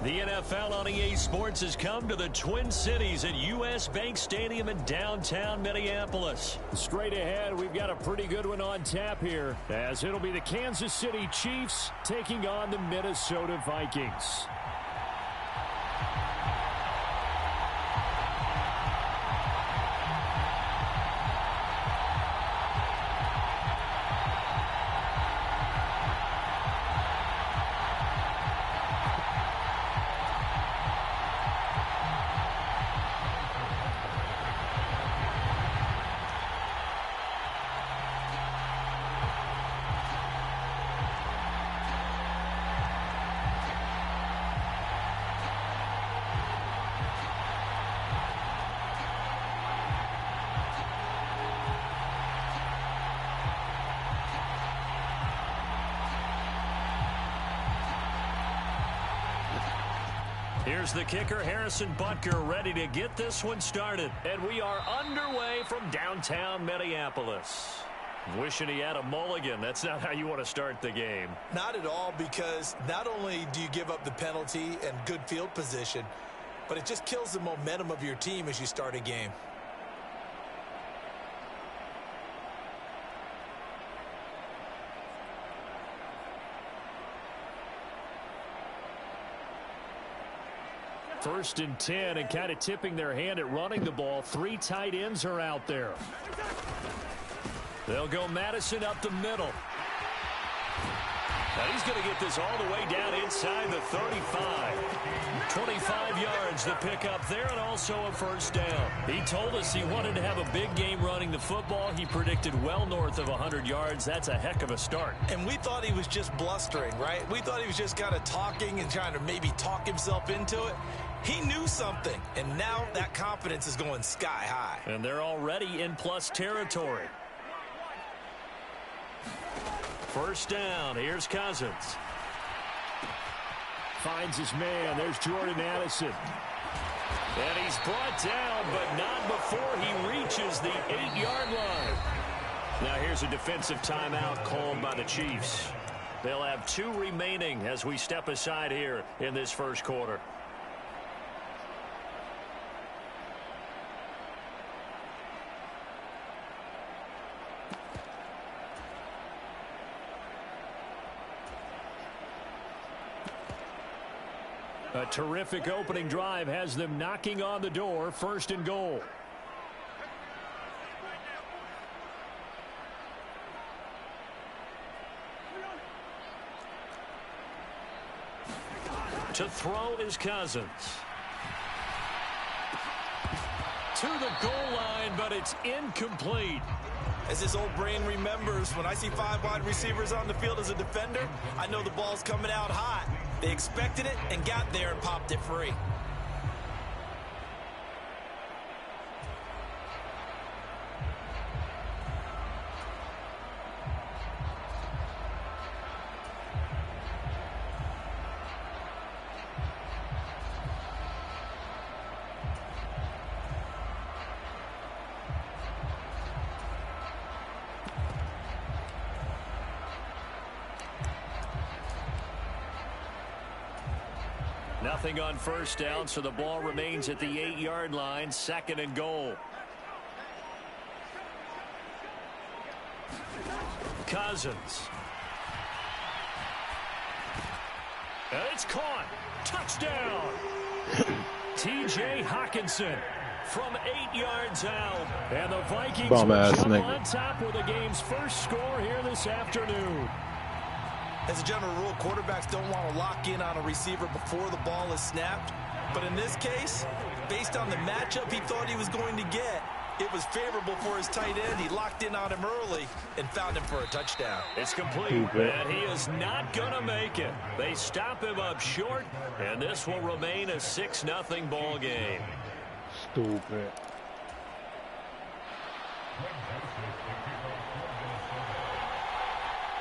The NFL on EA Sports has come to the Twin Cities at U.S. Bank Stadium in downtown Minneapolis. Straight ahead, we've got a pretty good one on tap here, as it'll be the Kansas City Chiefs taking on the Minnesota Vikings. Here's the kicker, Harrison Butker, ready to get this one started. And we are underway from downtown Minneapolis. Wishing he had a mulligan. That's not how you want to start the game. Not at all, because not only do you give up the penalty and good field position, but it just kills the momentum of your team as you start a game. First and 10, and kind of tipping their hand at running the ball. 3 tight ends are out there. They'll go Madison up the middle. Now he's going to get this all the way down inside the 35. 25 yards to pick up there, and also a first down. He told us he wanted to have a big game running the football. He predicted well north of 100 yards. That's a heck of a start. And we thought he was just blustering, right? We thought he was just kind of talking and trying to maybe talk himself into it. He knew something, and now that confidence is going sky high. And they're already in plus territory. First down, here's Cousins. Finds his man, there's Jordan Addison. And he's brought down, but not before he reaches the 8-yard line. Now here's a defensive timeout called by the Chiefs. They'll have 2 remaining as we step aside here in this first quarter. A terrific opening drive has them knocking on the door. First and goal. To throw is Cousins. To the goal line, but it's incomplete. As his old brain remembers, when I see 5 wide receivers on the field as a defender, I know the ball's coming out hot. They expected it and got there and popped it free. Nothing on first down, so the ball remains at the 8-yard line. Second and goal. Cousins. And it's caught. Touchdown. T.J. Hawkinson from 8 yards out. And the Vikings will jump on top with the game's first score here this afternoon. As a general rule, quarterbacks don't want to lock in on a receiver before the ball is snapped. But in this case, based on the matchup he thought he was going to get, it was favorable for his tight end. He locked in on him early and found him for a touchdown. It's complete, and he is not going to make it. They stop him up short, and this will remain a 6-0 ball game. Stupid.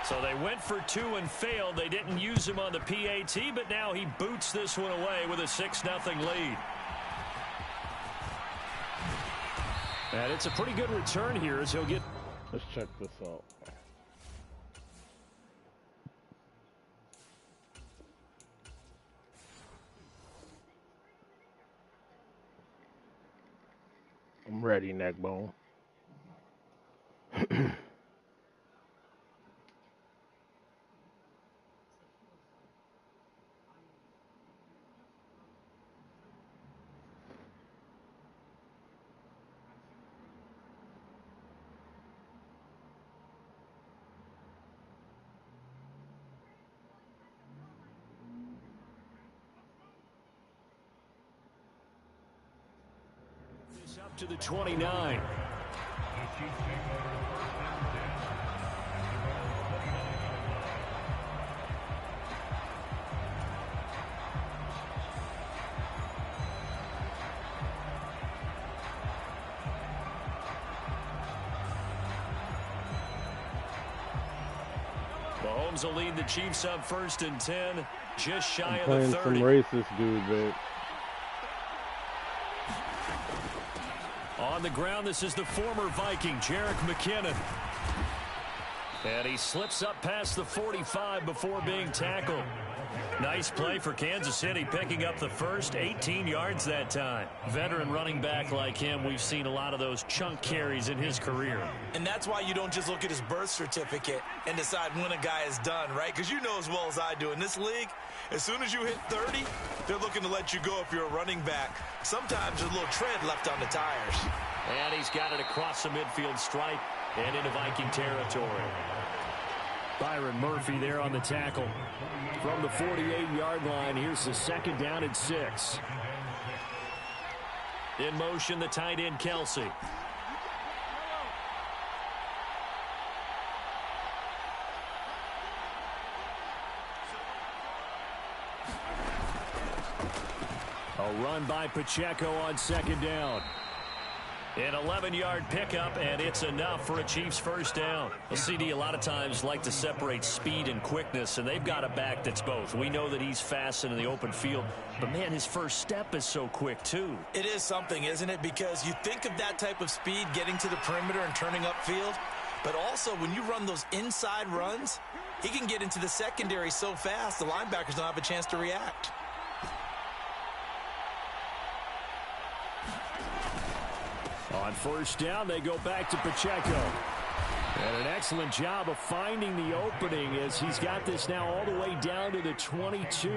So they went for 2 and failed. They didn't use him on the PAT, but now he boots this one away with a 6-0 lead. And it's a pretty good return here as he'll get... Let's check this out. I'm ready, neckbone. Up to the 29. Mahomes will lead the Chiefs up 1st and 10, just shy of the 30. Playing some racist dude, babe. On the ground, this is the former Viking, Jerick McKinnon. And he slips up past the 45 before being tackled. Nice play for Kansas City, picking up the first, 18 yards that time. Veteran running back like him, we've seen a lot of those chunk carries in his career. And that's why you don't just look at his birth certificate and decide when a guy is done, right? Because you know as well as I do, in this league, as soon as you hit 30, they're looking to let you go if you're a running back. Sometimes there's a little tread left on the tires. And he's got it across the midfield stripe and into Viking territory. Byron Murphy there on the tackle. From the 48-yard line, here's the 2nd down and 6. In motion, the tight end, Kelsey. A run by Pacheco on 2nd down. An 11-yard pickup, and it's enough for a Chiefs first down. A CD a lot of times like to separate speed and quickness, and they've got a back that's both. We know that he's fast in the open field, but, man, his first step is so quick, too. It is something, isn't it? Because you think of that type of speed getting to the perimeter and turning upfield, but also when you run those inside runs, he can get into the secondary so fast the linebackers don't have a chance to react. On 1st down, they go back to Pacheco. And an excellent job of finding the opening as he's got this now all the way down to the 22.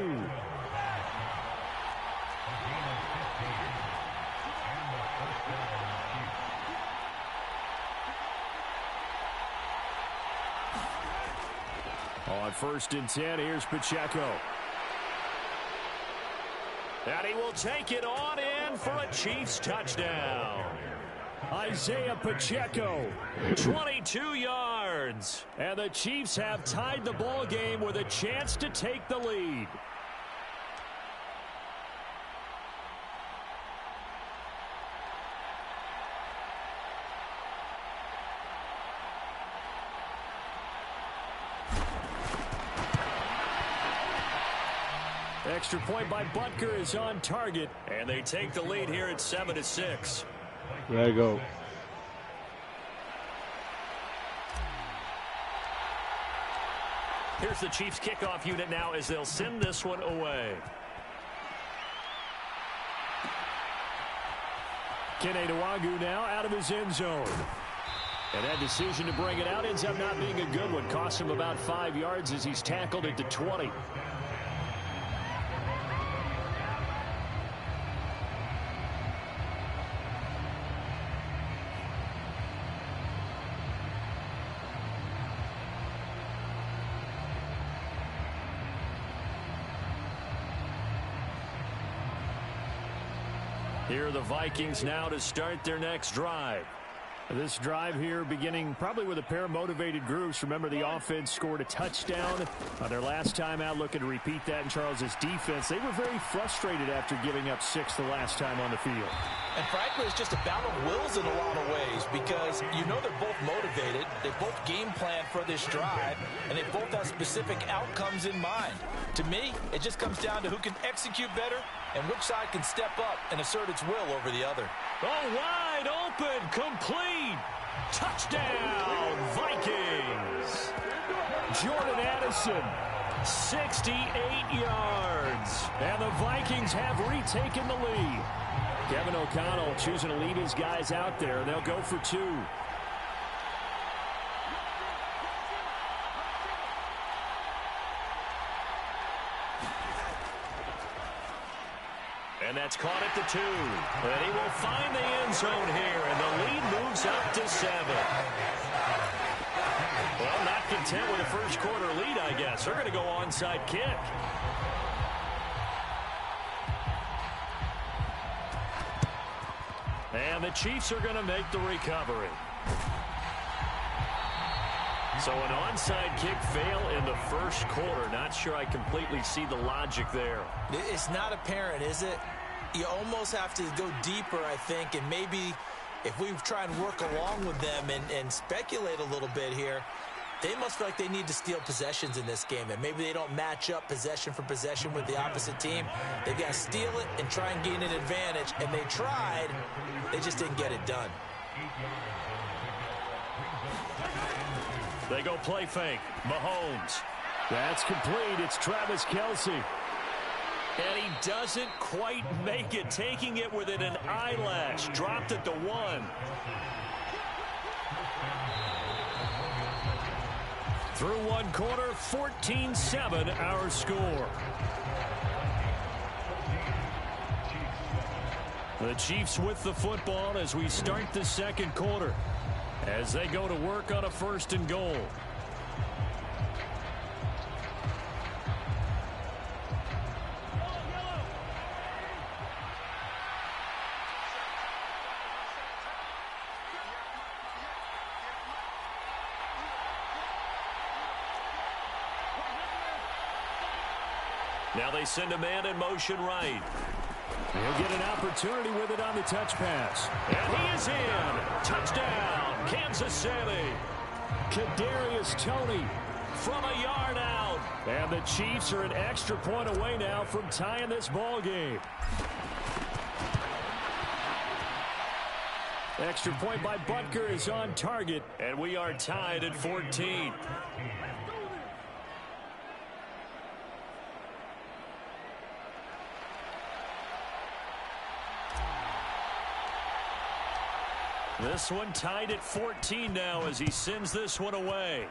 On 1st and 10, here's Pacheco. And he will take it on in for a Chiefs touchdown. Isaiah Pacheco, 22 yards. And the Chiefs have tied the ball game with a chance to take the lead. Extra point by Butker is on target, and they take the lead here at 7-6. There you go. Here's the Chiefs kickoff unit now as they'll send this one away. Kene Nwangwu now out of his end zone. And that decision to bring it out ends up not being a good one. Costs him about 5 yards as he's tackled at the 20. Here are the Vikings now to start their next drive. This drive here beginning probably with a pair of motivated groups. Remember, the offense scored a touchdown on their last time out, looking to repeat that in Charles's defense. They were very frustrated after giving up 6 the last time on the field. And frankly, it's just a battle of wills in a lot of ways because you know they're both motivated. They both game plan for this drive, and they both have specific outcomes in mind. To me, it just comes down to who can execute better and which side can step up and assert its will over the other. Oh, wide open, complete. Touchdown, Vikings. Jordan Addison, 68 yards. And the Vikings have retaken the lead. Kevin O'Connell choosing to lead his guys out there. They'll go for 2. And that's caught at the 2. And he will find the end zone here, and the lead moves up to 7. Well, not content with a first quarter lead, I guess. They're going to go onside kick. And the Chiefs are going to make the recovery. So an onside kick fail in the first quarter. Not sure I completely see the logic there. It's not apparent, is it? You almost have to go deeper, I think, and maybe if we try and work along with them and speculate a little bit here, they must feel like they need to steal possessions in this game, and maybe they don't match up possession for possession with the opposite team. They've got to steal it and try and gain an advantage, and they tried. They just didn't get it done. They go play fake. Mahomes. That's complete. It's Travis Kelce. And he doesn't quite make it, taking it within an eyelash. Dropped at the 1. Through one quarter, 14-7 our score. The Chiefs with the football as we start the second quarter, as they go to work on a 1st and goal. Now they send a man in motion right. He'll get an opportunity with it on the touch pass. And he is in. Touchdown, Kansas City. Kadarius Toney from a yard out. And the Chiefs are an extra point away now from tying this ball game. Extra point by Butker is on target. And we are tied at 14. This one tied at 14 now as he sends this one away.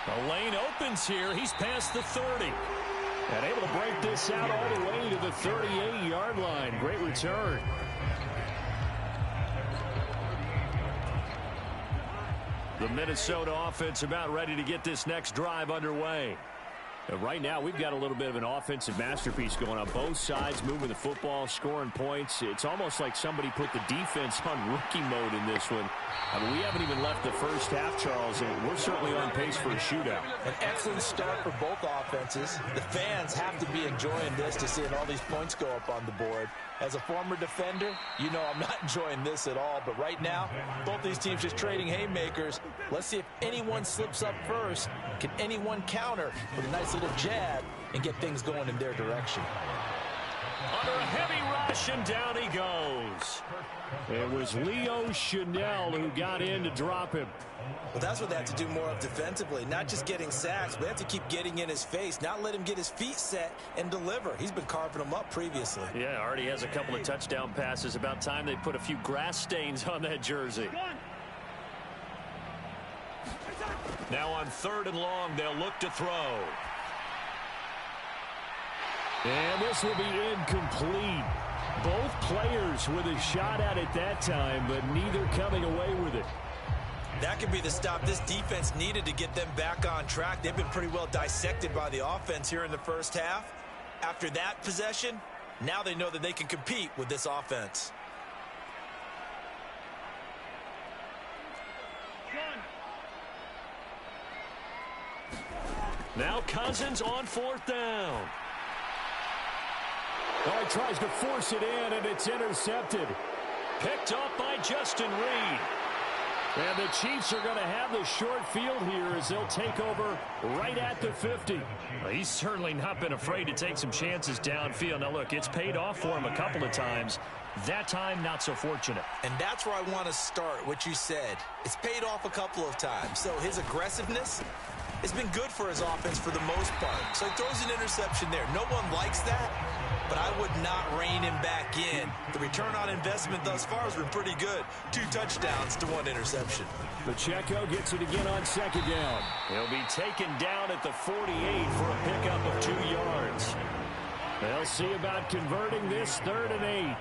The lane opens here. He's past the 30. And able to break this out all the way to the 38-yard line. Great return. The Minnesota offense about ready to get this next drive underway. Right now, we've got a little bit of an offensive masterpiece going on. Both sides moving the football, scoring points. It's almost like somebody put the defense on rookie mode in this one. I mean, we haven't even left the first half, Charles, and we're certainly on pace for a shootout. An excellent start for both offenses. The fans have to be enjoying this to seeing all these points go up on the board. As a former defender, you know I'm not enjoying this at all. But right now, both these teams just trading haymakers. Let's see if anyone slips up first. Can anyone counter with a nice little jab and get things going in their direction? Under a heavy rush, and down he goes. It was Leo Chanel who got in to drop him. Well, that's what they have to do more of defensively, not just getting sacks, but they have to keep getting in his face, not let him get his feet set and deliver. He's been carving them up previously. Yeah, already has a couple of touchdown passes. About time they put a few grass stains on that jersey. Now on 3rd and long, they'll look to throw. And this will be incomplete. Both players with a shot at it that time, but neither coming away with it. That could be the stop this defense needed to get them back on track. They've been pretty well dissected by the offense here in the first half. After that possession, now they know that they can compete with this offense. Now Cousins on 4th down. Oh, he tries to force it in, and it's intercepted. Picked up by Justin Reed. And the Chiefs are going to have the short field here as they'll take over right at the 50. Well, he's certainly not been afraid to take some chances downfield. Now, look, it's paid off for him a couple of times. That time, not so fortunate. And that's where I want to start, what you said. It's paid off a couple of times. So his aggressiveness, has been good for his offense for the most part. So he throws an interception there. No one likes that, but I would not rein him back in. The return on investment thus far has been pretty good. 2 touchdowns to 1 interception. Pacheco gets it again on second down. He'll be taken down at the 48 for a pickup of 2 yards. They'll see about converting this 3rd and 8.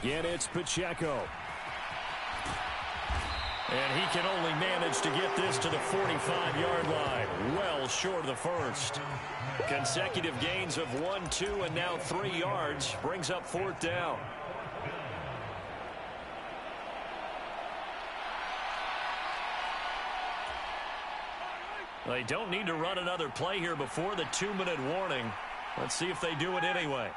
Again, it's Pacheco. And he can only manage to get this to the 45-yard line. Well short of the first. Consecutive gains of 1, 2, and now 3 yards brings up 4th down. They don't need to run another play here before the 2-minute warning. Let's see if they do it anyway.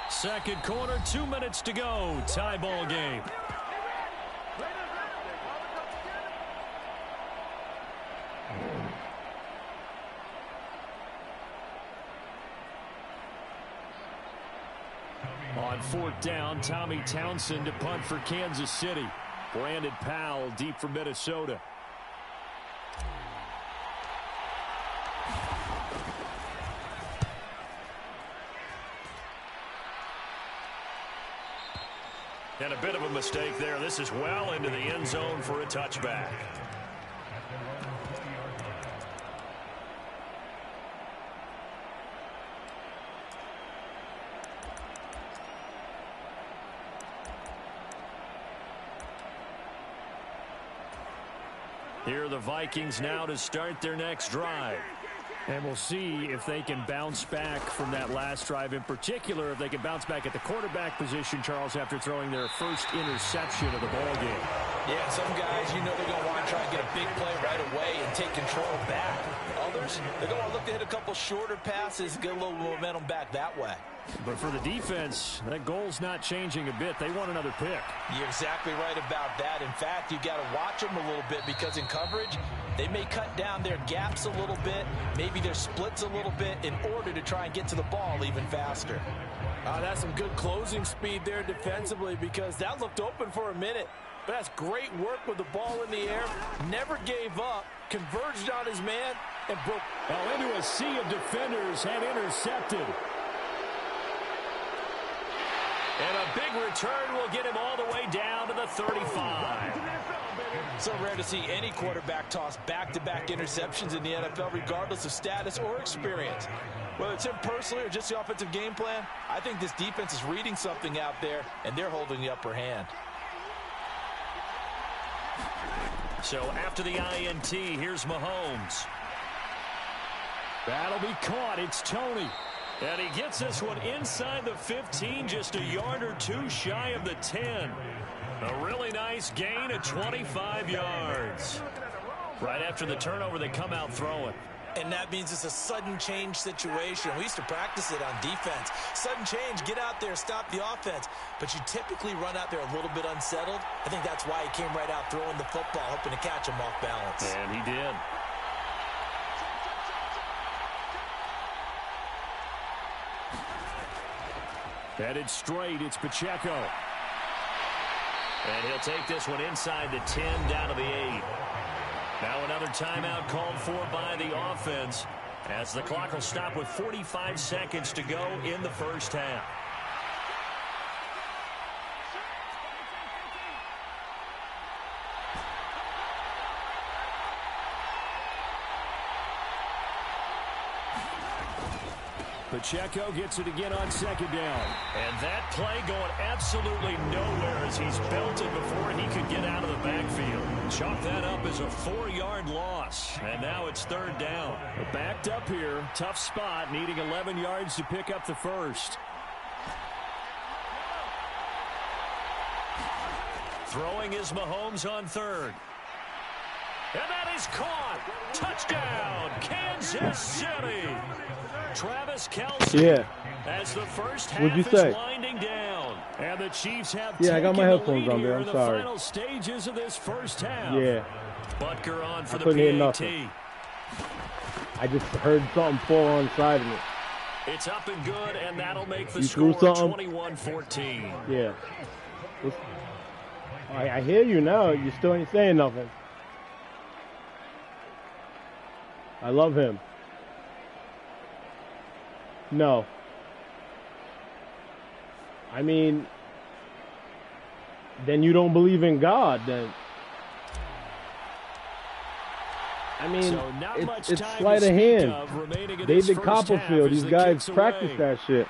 Second quarter, 2 minutes to go. Tie ball game. On 4th down, Tommy Townsend to punt for Kansas City. Brandon Powell deep for Minnesota. And a bit of a mistake there. This is well into the end zone for a touchback. Here are the Vikings now to start their next drive. And we'll see if they can bounce back from that last drive. In particular, if they can bounce back at the quarterback position, Charles, after throwing their first interception of the ball game. Yeah, some guys, you know they're going to want to try and get a big play right away and take control back. Others, they're going to look to hit a couple shorter passes, get a little momentum back that way. But for the defense, that goal's not changing a bit. They want another pick. You're exactly right about that. In fact, you got to watch them a little bit because in coverage, they may cut down their gaps a little bit, maybe their splits a little bit in order to try and get to the ball even faster. That's some good closing speed there defensively because that looked open for a minute. But that's great work with the ball in the air. Never gave up, converged on his man, and broke. Well, into a sea of defenders and intercepted. And a big return will get him all the way down to the 35. So rare to see any quarterback toss back-to-back interceptions in the NFL, regardless of status or experience. Whether it's him personally or just the offensive game plan, I think this defense is reading something out there, and they're holding the upper hand. So after the INT, here's Mahomes. That'll be caught. It's Tony. And he gets this one inside the 15, just a yard or two shy of the 10. A really nice gain of 25 yards. Right after the turnover, they come out throwing. And that means it's a sudden change situation. We used to practice it on defense. Sudden change, get out there, stop the offense. But you typically run out there a little bit unsettled. I think that's why he came right out throwing the football, hoping to catch him off balance. And he did. Headed straight, it's Pacheco. And he'll take this one inside the 10, down to the 8. Now another timeout called for by the offense as the clock will stop with 45 seconds to go in the first half. Pacheco gets it again on second down. And that play going absolutely nowhere as he's belted before he could get out of the backfield. Chalk that up as a 4-yard loss. And now it's third down. Backed up here. Tough spot, needing 11 yards to pick up the first. Throwing is Mahomes on third. And that is is caught. Touchdown, Kansas City. Travis Kelce as the first half is winding down. And the Chiefs have I got my headphones on there. I'm the sorry. final stages of this first half. Yeah. Butker on for the couldn't hear PAT. nothing. I just heard something fall on the side of me. It's up and good, and that'll make the You score threw something? 21-14. Yeah. I hear you now. You still ain't saying nothing. I love him. No. I mean, then you don't believe in God, then. I mean, so it's sleight of hand. David Copperfield, these guys practice that shit.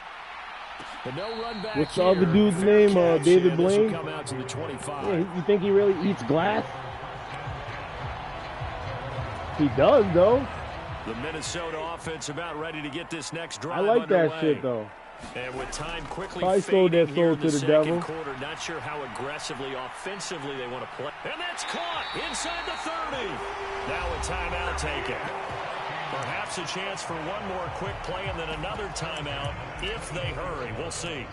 What's the other dude's name? David Blaine? Yeah, you think he really eats glass? He does, though. The Minnesota offense about ready to get this next drive I like underway. that shit, though. And with time quickly Probably sold their fading here soul in to the the devil. second quarter, not sure how aggressively, offensively they want to play. And that's caught inside the 30. Now a timeout taken. Perhaps a chance for one more quick play and then another timeout if they hurry. We'll see.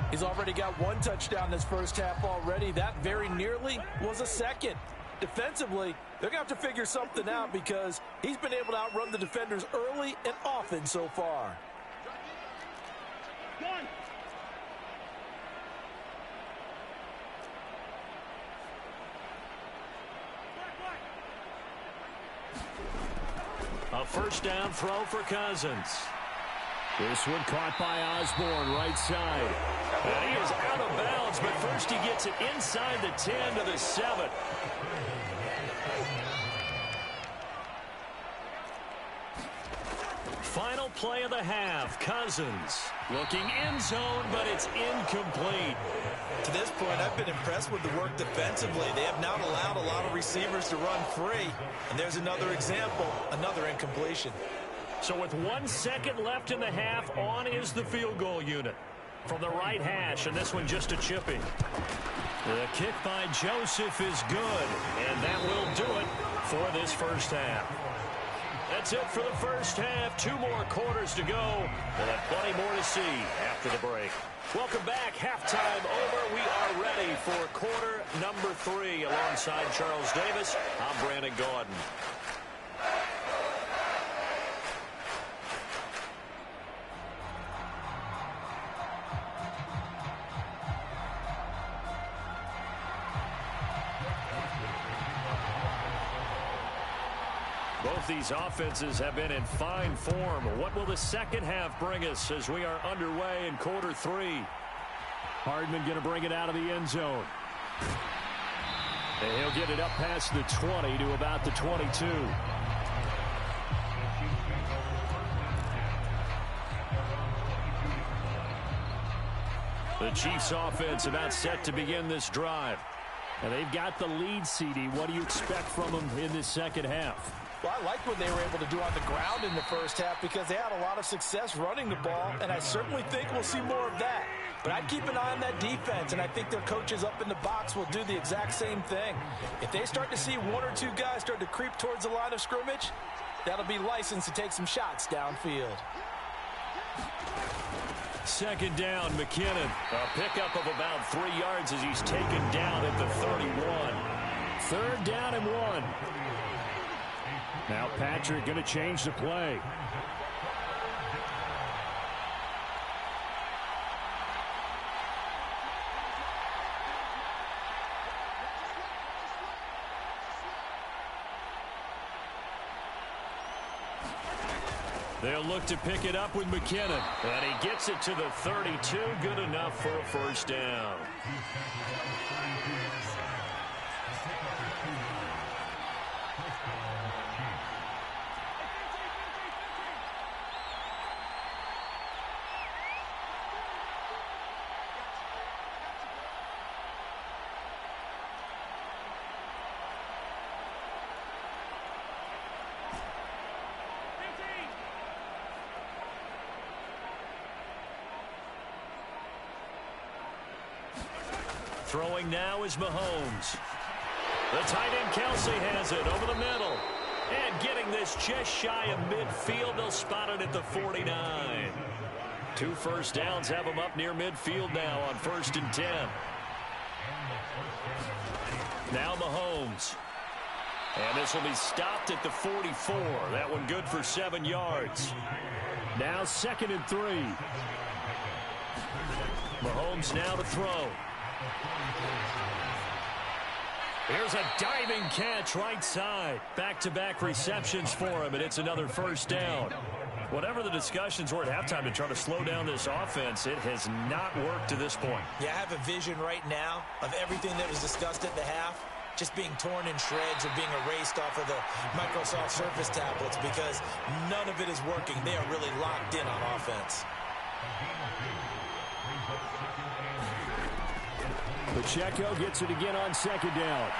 He's already got one touchdown this first half already. That very nearly was a second. Defensively, they're going to have to figure something out because he's been able to outrun the defenders early and often so far. A first down throw for Cousins. This one caught by Osborne, right side. And he is out of bounds, but first he gets it inside the 10 to the 7. Final play of the half. Cousins looking end zone, but it's incomplete. To this point, I've been impressed with the work defensively. They have not allowed a lot of receivers to run free. And there's another example, another incompletion. So with 1 second left in the half, on is the field goal unit. From the right hash, and this one just a chipping. The kick by Joseph is good, and that will do it for this first half. That's it for the first half. 2 more quarters to go. We'll have plenty more to see after the break. Welcome back. Halftime over. We are ready for quarter number 3. Alongside Charles Davis, I'm Brandon Gordon. Both these offenses have been in fine form. What will the second half bring us as we are underway in quarter 3? Hardman going to bring it out of the end zone. And he'll get it up past the 20 to about the 22. The Chiefs offense about set to begin this drive. And they've got the lead, CD. What do you expect from them in this second half? Well, I liked what they were able to do on the ground in the first half because they had a lot of success running the ball, and I certainly think we'll see more of that. But I'd keep an eye on that defense, and I think their coaches up in the box will do the exact same thing. If they start to see 1 or 2 guys start to creep towards the line of scrimmage, that'll be licensed to take some shots downfield. Second down, McKinnon. A pickup of about 3 yards as he's taken down at the 31. Third down and 1. Now Patrick going to change the play. They'll look to pick it up with McKinnon. And he gets it to the 32. Good enough for a first down. Throwing now is Mahomes. The tight end Kelce has it over the middle. getting this just shy of midfield. They'll spot it at the 49. 2 first downs have them up near midfield now on 1st and 10. Now Mahomes. And this will be stopped at the 44. That one good for 7 yards. Now 2nd and 3. Mahomes now to throw. Here's a diving catch right side. Back-to-back receptions for him, and it's another first down. Whatever the discussions were at halftime to try to slow down this offense, it has not worked to this point. Yeah, I have a vision right now of everything that was discussed at the half just being torn in shreds or being erased off of the Microsoft Surface tablets because none of it is working. They are really locked in on offense. Pacheco gets it again on 2nd down.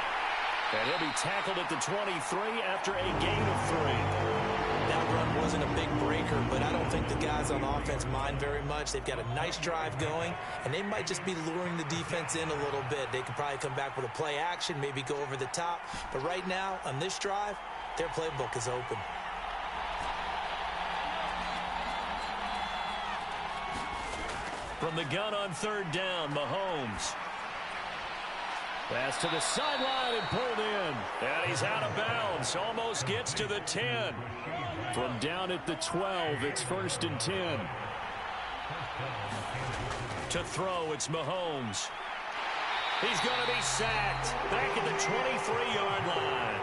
And he'll be tackled at the 23 after a gain of 3. That run wasn't a big breaker, but I don't think the guys on offense mind very much. They've got a nice drive going, and they might just be luring the defense in a little bit. They could probably come back with a play action, maybe go over the top. But right now, on this drive, their playbook is open. From the gun on 3rd down, Mahomes. Pass to the sideline and pulled in. And he's out of bounds. Almost gets to the 10. From down at the 12, it's 1st and 10. To throw, it's Mahomes. He's going to be sacked. Back at the 23-yard line.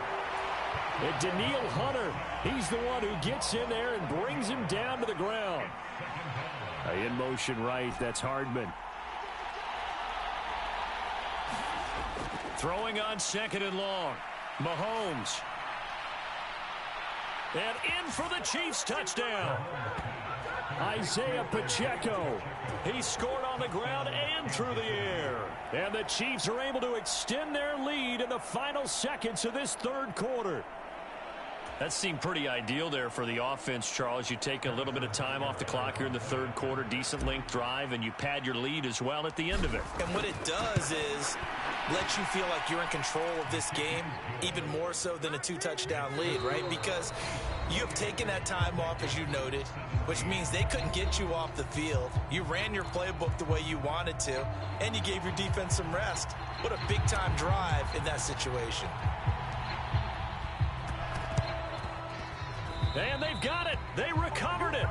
And Daniil Hunter, he's the one who gets in there and brings him down to the ground. In motion right, that's Hardman. Throwing on 2nd and long. Mahomes. And in for the Chiefs touchdown. Isaiah Pacheco. He scored on the ground and through the air. And the Chiefs are able to extend their lead in the final seconds of this 3rd quarter. That seemed pretty ideal there for the offense, Charles. You take a little bit of time off the clock here in the 3rd quarter, decent length drive, and you pad your lead as well at the end of it. And what it does is let you feel like you're in control of this game, even more so than a 2-touchdown lead, right? Because you have taken that time off, as you noted, which means they couldn't get you off the field. You ran your playbook the way you wanted to, and you gave your defense some rest. What a big-time drive in that situation. And they've got it. They recovered it.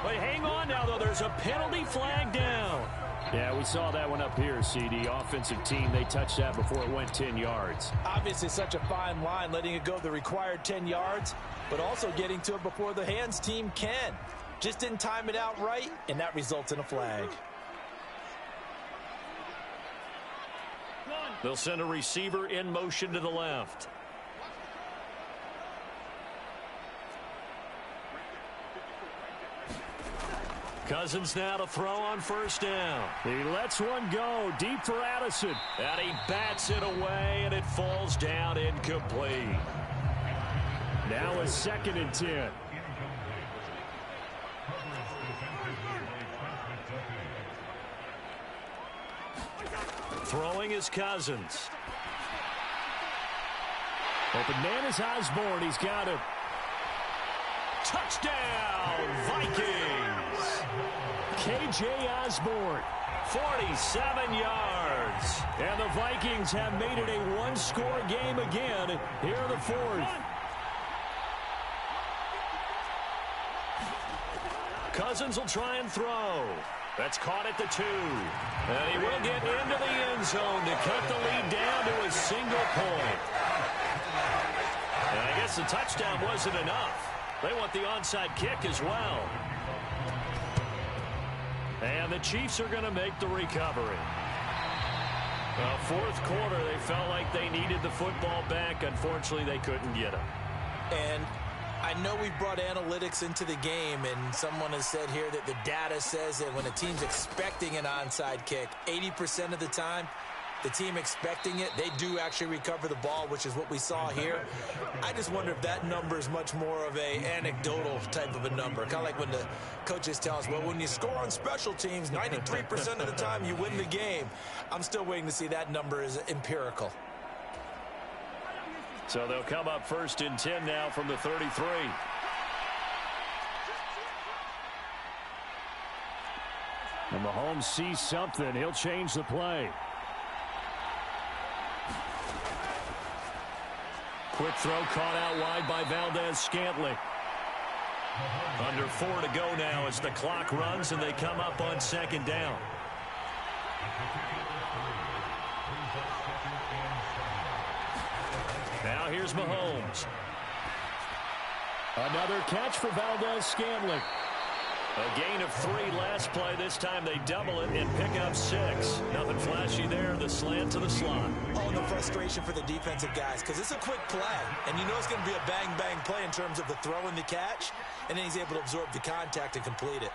But hang on now, though. There's a penalty flag down. Yeah, we saw that one up here, CD. Offensive team, they touched that before it went 10 yards. Obviously, such a fine line, letting it go the required 10 yards, but also getting to it before the hands team can. Just didn't time it out right, and that results in a flag. They'll send a receiver in motion to the left. Cousins now to throw on 1st down. He lets one go deep for Addison. And he bats it away, and it falls down incomplete. Now a 2nd and 10. Throwing is Cousins. Open man is Osborne. He's got it. Touchdown, Vikings. K.J. Osborne, 47 yards. And the Vikings have made it a 1-score game again here in the 4th. Cousins will try and throw. That's caught at the 2. And he will get into the end zone to cut the lead down to a single point. And I guess the touchdown wasn't enough. They want the onside kick as well. And the Chiefs are going to make the recovery. 4th quarter, they felt like they needed the football back. Unfortunately, they couldn't get it. And I know we brought analytics into the game, and someone has said here that the data says that when a team's expecting an onside kick, 80% of the time, the team expecting it, they do actually recover the ball, which is what we saw here. I just wonder if that number is much more of a anecdotal type of a number. Kind of like when the coaches tell us, well, when you score on special teams, 93% of the time you win the game. I'm still waiting to see that number is empirical. So they'll come up 1st and 10 now from the 33. And Mahomes sees something. He'll change the play. Quick throw caught out wide by Valdez-Scantling. Under 4 to go now as the clock runs and they come up on 2nd down. Now here's Mahomes. Another catch for Valdez-Scantling. A gain of 3 last play. This time they double it and pick up 6. Nothing flashy there. The slant to the slot. Oh, and the frustration for the defensive guys because it's a quick play. And you know it's going to be a bang-bang play in terms of the throw and the catch. And then he's able to absorb the contact and complete it.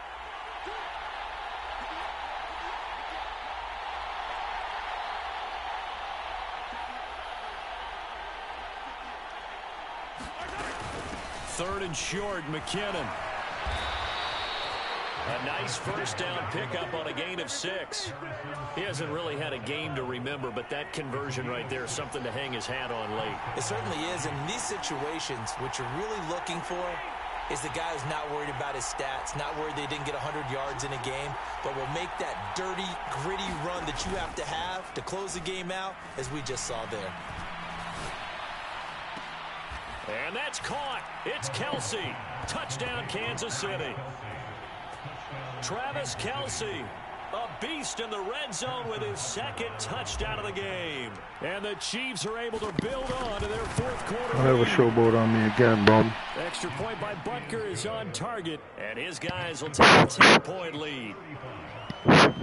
Third and short, McKinnon. A nice 1st down pickup on a gain of 6. He hasn't really had a game to remember, but that conversion right there is something to hang his hat on late. It certainly is. And in these situations, what you're really looking for is the guy who's not worried about his stats, not worried they didn't get 100 yards in a game, but will make that dirty, gritty run that you have to close the game out, as we just saw there. And that's caught. It's Kelsey. Touchdown, Kansas City. Travis Kelsey, a beast in the red zone with his 2nd touchdown of the game. And the Chiefs are able to build on to their 4th quarter. Don't ever showboat on me again, bum. Extra point by Butker is on target, and his guys will take a 10-point lead.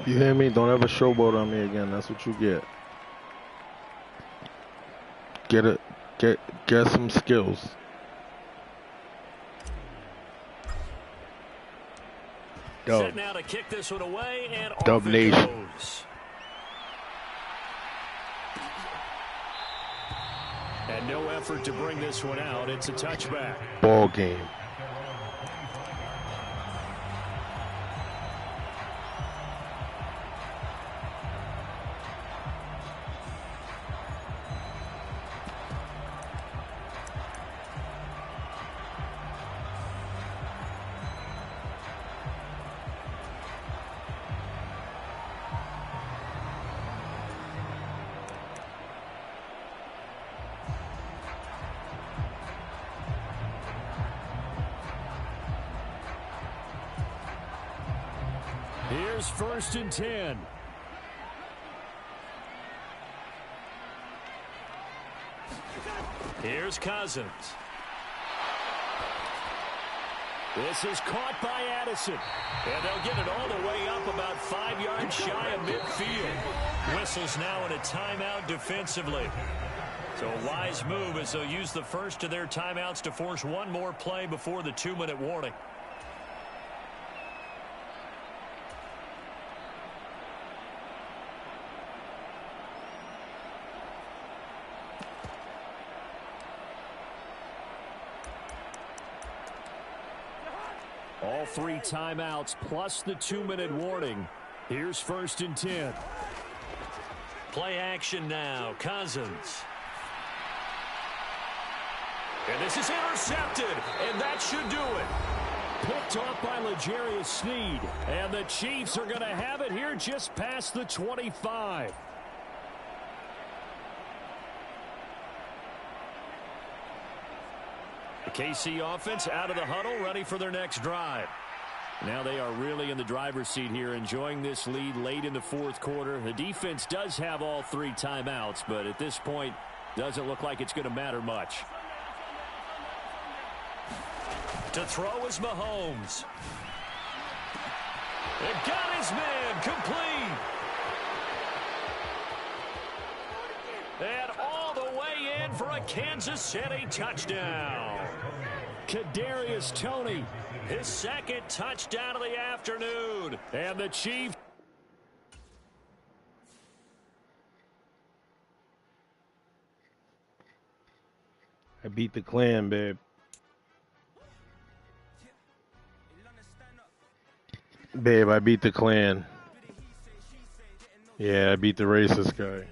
You hear me? Don't ever showboat on me again. That's what you get. Get some skills. Set now to kick this one away, and Dub off it Nation. goes. And no effort to bring this one out. It's a touchback. Ball game. Here's 1st and 10. Here's Cousins. This is caught by Addison. And they'll get it all the way up about 5 yards shy of midfield. Whistles now in a timeout defensively. So a wise move as they'll use the first of their timeouts to force one more play before the 2-minute warning. All 3 timeouts plus the 2-minute warning. Here's 1st and 10. Play action now. Cousins. And this is intercepted, and that should do it. Picked off by L'Jarius Sneed. And the Chiefs are going to have it here just past the 25. The KC offense out of the huddle, ready for their next drive. Now they are really in the driver's seat here, enjoying this lead late in the 4th quarter. The defense does have all 3 timeouts, but at this point, doesn't look like it's going to matter much. To throw is Mahomes. And got his man complete. And all the way in for a Kansas City touchdown. Kadarius Toney, his 2nd touchdown of the afternoon. And the Chiefs. I beat the clan, babe. Babe, I beat the clan. Yeah, I beat the racist guy.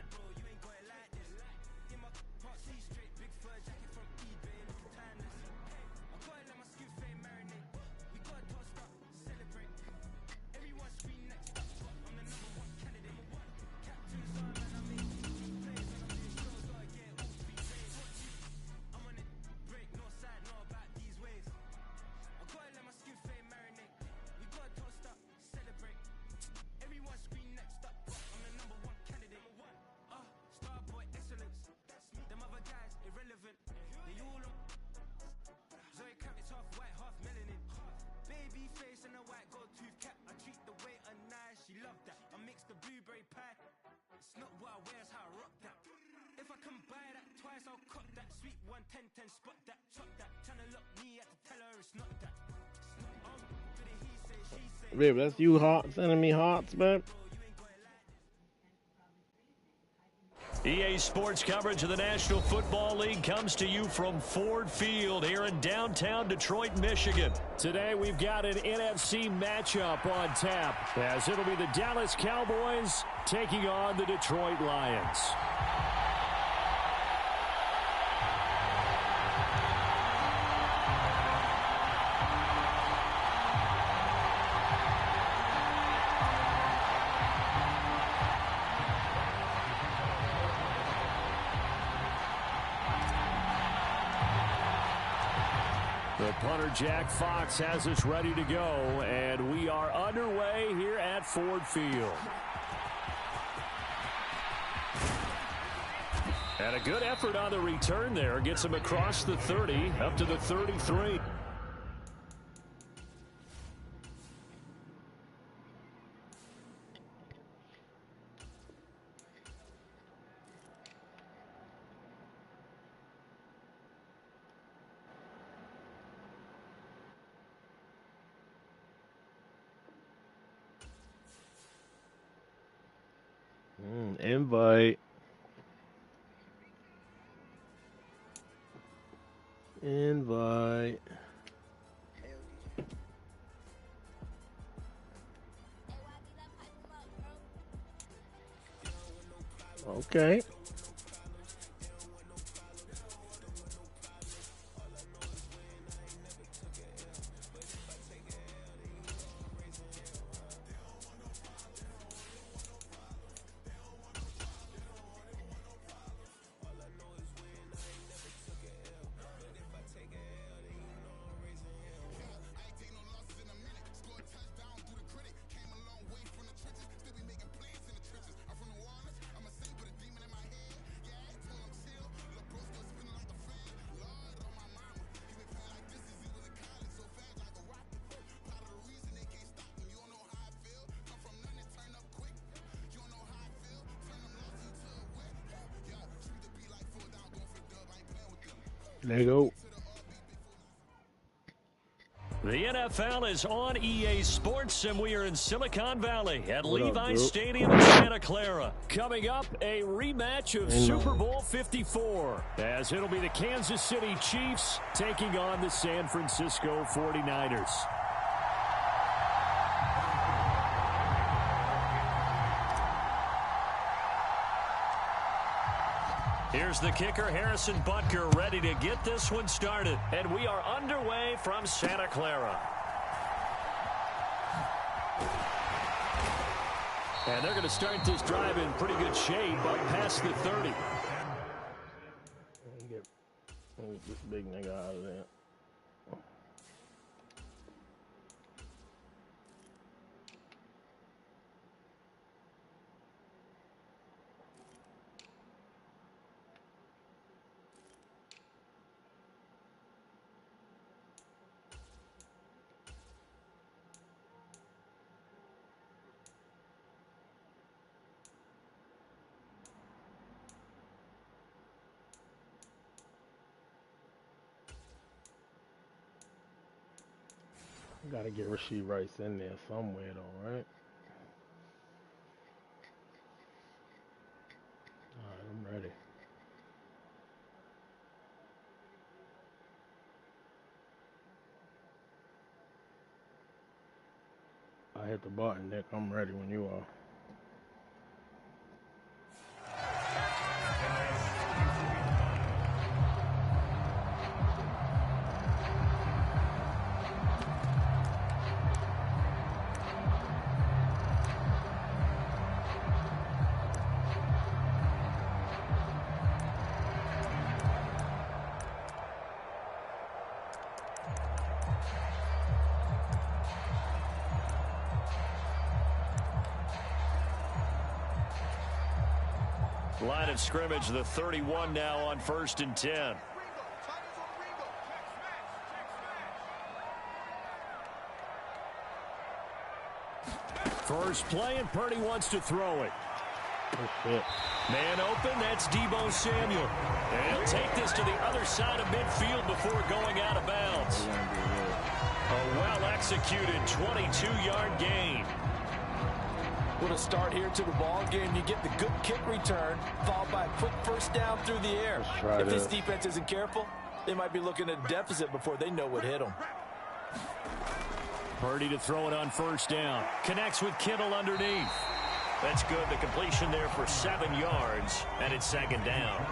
Babe, that's you sending me hearts, man. EA Sports coverage of the National Football League comes to you from Ford Field here in downtown Detroit, Michigan. Today we've got an NFC matchup on tap, as it'll be the Dallas Cowboys taking on the Detroit Lions. The punter, Jack Fox, has us ready to go, and we are underway here at Ford Field. And a good effort on the return there. Gets him across the 30, up to the 33. Invite. Okay. There you go. The NFL is on EA Sports, and we are in Silicon Valley at Levi Stadium in Santa Clara. Coming up, a rematch of Super Bowl 54, as it'll be the Kansas City Chiefs taking on the San Francisco 49ers. Here's the kicker, Harrison Butker, ready to get this one started. And we are underway from Santa Clara. And they're going to start this drive in pretty good shape up past the 30. Get this big nigga out of there. Gotta get Rashee Rice in there somewhere, though, right? All right, I'm ready. I hit the button, Nick. I'm ready when you are. Line of scrimmage, the 31 now on 1st and 10. First play, and Purdy wants to throw it. Man open, that's Deebo Samuel. And he'll take this to the other side of midfield before going out of bounds. A well-executed executed, 22-yard gain. What a start here to the ball game. You get the good kick return, followed by a quick first down through the air. If this defense isn't careful, they might be looking at a deficit before they know what hit them. Purdy to throw it on first down. Connects with Kittle underneath. That's good. The completion there for 7 yards, and it's second down.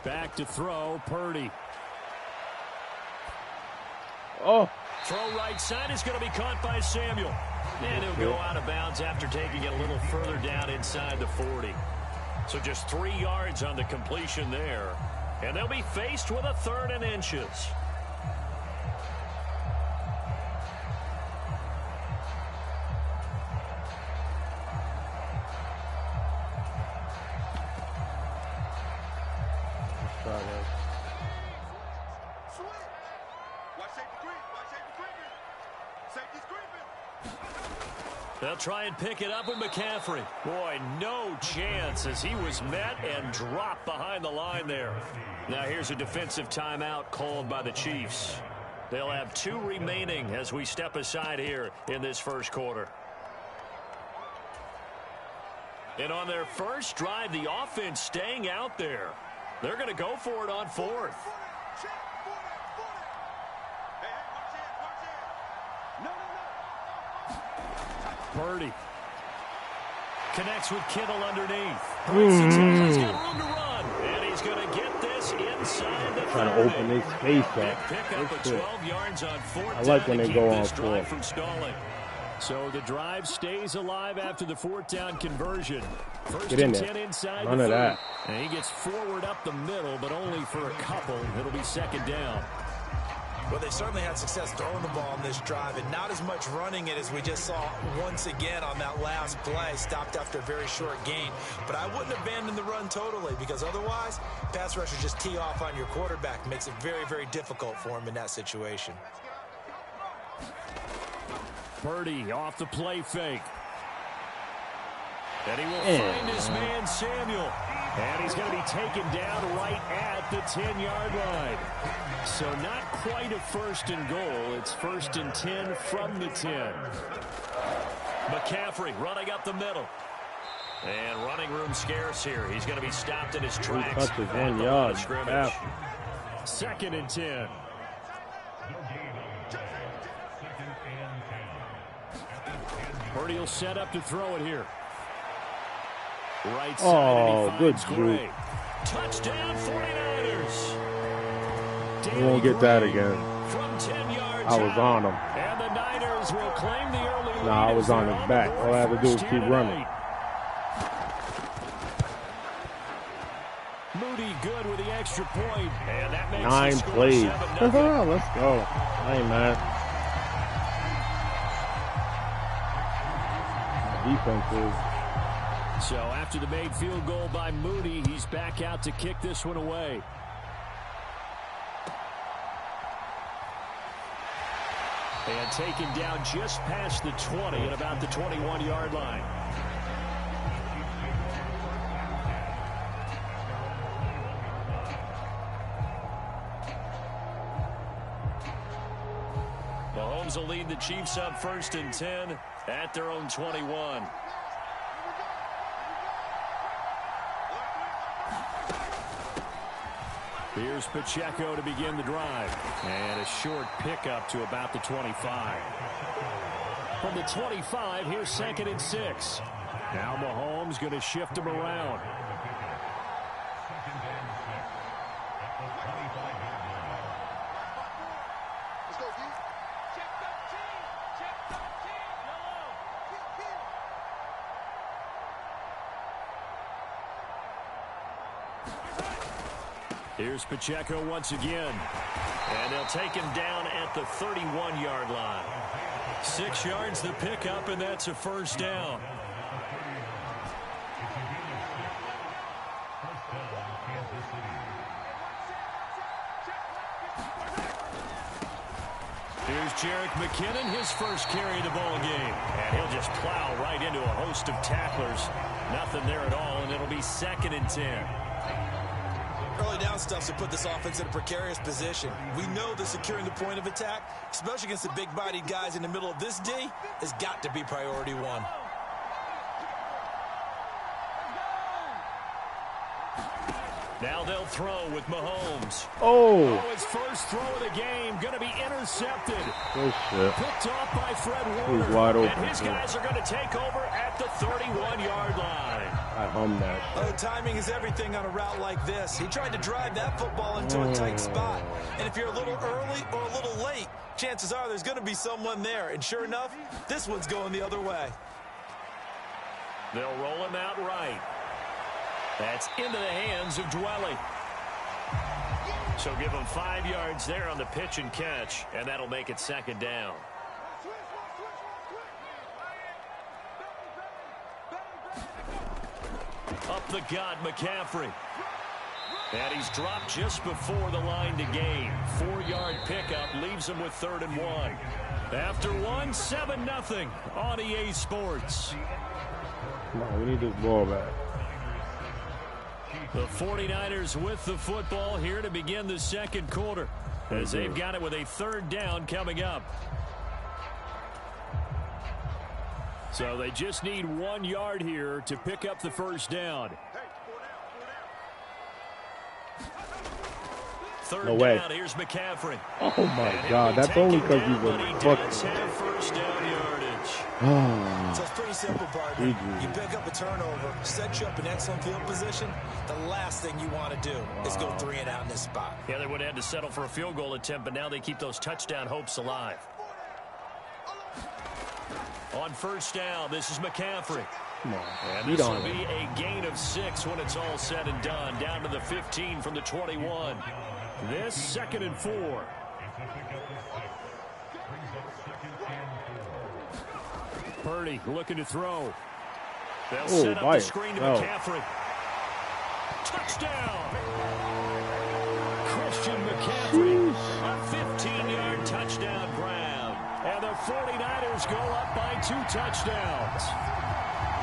Back to throw, Purdy. Oh. Throw right side is going to be caught by Samuel. And he'll go out of bounds after taking it a little further down inside the 40. So just 3 yards on the completion there. And they'll be faced with a 3rd and inches. They'll try and pick it up with McCaffrey. Boy, no chance as he was met and dropped behind the line there. Now here's a defensive timeout called by the Chiefs. They'll have 2 remaining as we step aside here in this first quarter. And on their first drive, the offense staying out there. They're going to go for it on 4th. Purdy connects with Kittle underneath. He's got room to run, and he's going to get this inside the 30. Trying to open his face up. Pick up at 12 yards on 4th. I like when they go on 4th. From stalling. So the drive stays alive after the 4th down conversion. First and 10 inside None of that. And he gets forward up the middle, but only for a couple. It'll be second down. Well, they certainly had success throwing the ball on this drive, and not as much running it as we just saw once again on that last play. Stopped after a very short gain. But I wouldn't abandon the run totally, because otherwise, pass rushers just tee off on your quarterback. Makes it very, very difficult for him in that situation. Purdy off the play fake. And he will find his man Samuel. And he's going to be taken down right at the 10-yard line. So not quite a 1st and goal. It's 1st and 10 from the 10. McCaffrey running up the middle. And running room scarce here. He's going to be stopped in his tracks. 1 yard. 2nd and 10. Purdy will set up to throw it here. Right side, and he finds Gray. Touchdown 49ers. We won't get that again. From 10 yards I was on him. And the Niners will claim the early lead. Nah, I was on his back. All I had to do was keep running. Moody good with the extra point. And that makes 9 plays. Let's go. I ain't mad. Defense is. So after the made field goal by Moody, he's back out to kick this one away. And taken down just past the 20 at about the 21-yard line. Mahomes will lead the Chiefs up 1st and 10 at their own 21. Here's Pacheco to begin the drive. And a short pickup to about the 25. From the 25, here's 2nd and 6. Now Mahomes going to shift him around. Here's Pacheco once again. And they'll take him down at the 31-yard line. 6 yards the pickup, and that's a 1st down. Here's Jerick McKinnon, his first carry of the ball game. And he'll just plow right into a host of tacklers. Nothing there at all, and it'll be 2nd and 10. Early down stuff to put this offense in a precarious position. We know that securing the point of attack, especially against the big-bodied guys in the middle of this D, has got to be priority one. Now they'll throw with Mahomes. Oh, his first throw of the game going to be intercepted. oh shit. Picked off by Fred Warner. He's wide open. And his guys are going to take over at the 31-yard line. I hummed that shit. Oh, timing is everything on a route like this. He tried to drive that football into a tight spot. And if you're a little early or a little late, chances are there's going to be someone there. And sure enough, this one's going the other way. They'll roll him out right. That's into the hands of Dwelly. So give him 5 yards there on the pitch and catch, and that'll make it 2nd down. Up the gut, McCaffrey. And he's dropped just before the line to gain. 4-yard pickup leaves him with 3rd and 1. After 1, 7-0 on EA Sports. No, we need this ball back. The 49ers with the football here to begin the 2nd quarter, as they've got it with a 3rd down coming up. So they just need 1 yard here to pick up the 1st down. 3rd No way. down, here's McCaffrey. Oh my God, that's only because he's a fucking. 1st down yardage. So it's pretty simple, partner. You pick up a turnover, set you up in excellent field position. The last thing you want to do is go 3 and out in this spot. Yeah, they would have had to settle for a field goal attempt, but now they keep those touchdown hopes alive. On 1st down, this is McCaffrey. Come on, and this will be a gain of 6 when it's all said and done. Down to the 15 from the 21. This 2nd and 4. Purdy looking to throw. They'll set up the screen to McCaffrey. Touchdown! Christian McCaffrey, a 15-yard touchdown grab. And the 49ers go up by 2 touchdowns.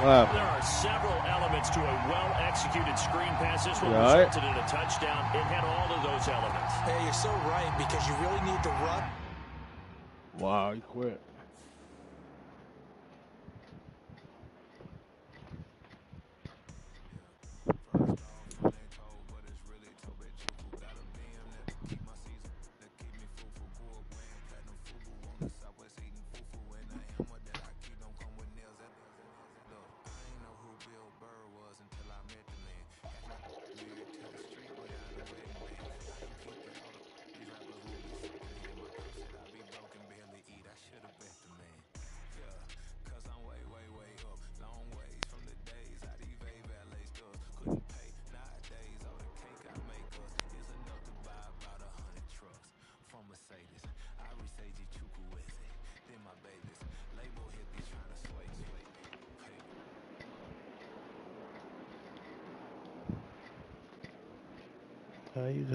Wow. There are several elements to a well-executed screen pass. This one resulted in a touchdown. It had all of those elements. Hey, you're so right, because you really need the run. Wow, he quit. How you doing?